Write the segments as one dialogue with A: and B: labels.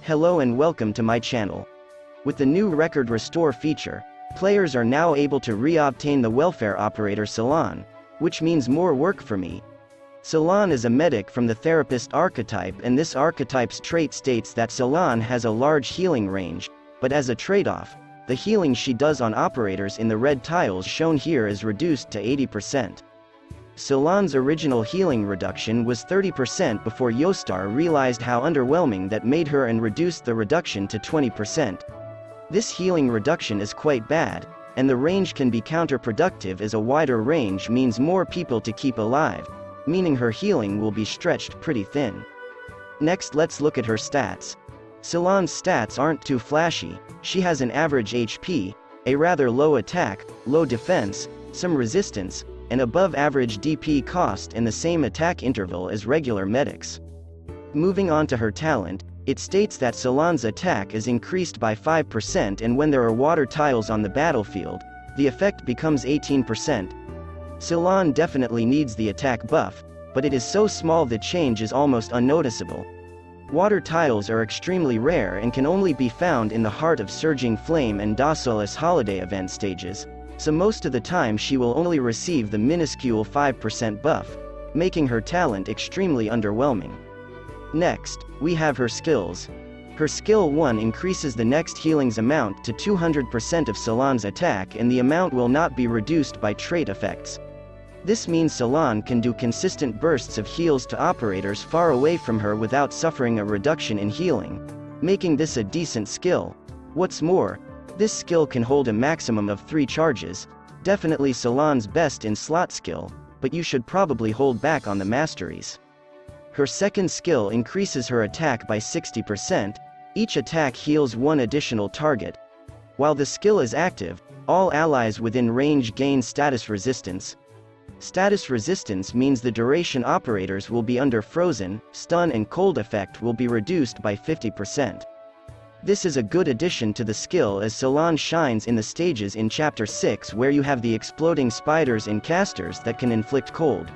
A: Hello and welcome to my channel. With the new record restore feature, players are now able to re-obtain the welfare operator Ceylon, which means more work for me. Ceylon is a medic from the therapist archetype, and this archetype's trait states that Ceylon has a large healing range, but as a trade-off, the healing she does on operators in the red tiles shown here is reduced to 80%. Ceylon's original healing reduction was 30% before Yostar realized how underwhelming that made her and reduced the reduction to 20%. This healing reduction is quite bad, and the range can be counterproductive as a wider range means more people to keep alive, meaning her healing will be stretched pretty thin. Next, let's look at her stats. Ceylon's stats aren't too flashy. She has an average HP, a rather low attack, low defense, some resistance, and above average DP cost in the same attack interval as regular medics. Moving on to her talent, it states that Ceylon's attack is increased by 5%, and when there are water tiles on the battlefield, the effect becomes 18%. Ceylon definitely needs the attack buff, but it is so small the change is almost unnoticeable. Water tiles are extremely rare and can only be found in the heart of Surging Flame and Docilis holiday event stages, so most of the time she will only receive the minuscule 5% buff, making her talent extremely underwhelming. Next, we have her skills. Her skill 1 increases the next healing's amount to 200% of Ceylon's attack, and the amount will not be reduced by trait effects. This means Ceylon can do consistent bursts of heals to operators far away from her without suffering a reduction in healing, making this a decent skill. What's more, this skill can hold a maximum of 3 charges, definitely Ceylon's best in slot skill, but you should probably hold back on the masteries. Her second skill increases her attack by 60%, each attack heals 1 additional target. While the skill is active, all allies within range gain status resistance. Status resistance means the duration operators will be under frozen, stun and cold effect will be reduced by 50%. This is a good addition to the skill, as Ceylon shines in the stages in Chapter 6 where you have the exploding spiders and casters that can inflict cold.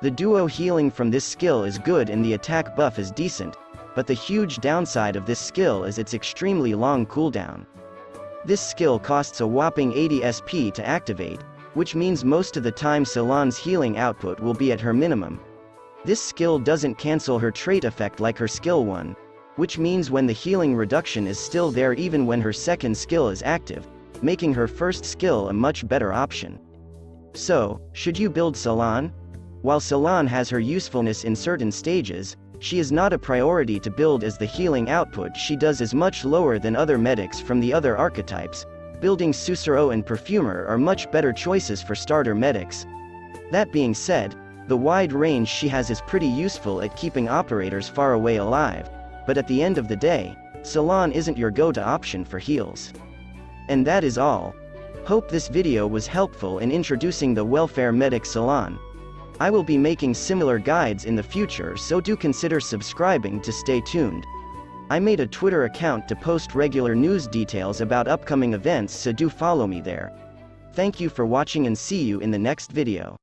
A: The duo healing from this skill is good and the attack buff is decent, but the huge downside of this skill is its extremely long cooldown. This skill costs a whopping 80 SP to activate, which means most of the time Ceylon's healing output will be at her minimum. This skill doesn't cancel her trait effect like her skill 1, which means when the healing reduction is still there even when her second skill is active, making her first skill a much better option. So, should you build Ceylon? While Ceylon has her usefulness in certain stages, she is not a priority to build, as the healing output she does is much lower than other medics from the other archetypes. Building Susuro and Perfumer are much better choices for starter medics. That being said, the wide range she has is pretty useful at keeping operators far away alive, but at the end of the day, Ceylon isn't your go-to option for heals. And that is all. Hope this video was helpful in introducing the welfare medic Ceylon. I will be making similar guides in the future, so do consider subscribing to stay tuned. I made a Twitter account to post regular news details about upcoming events, so do follow me there. Thank you for watching and see you in the next video.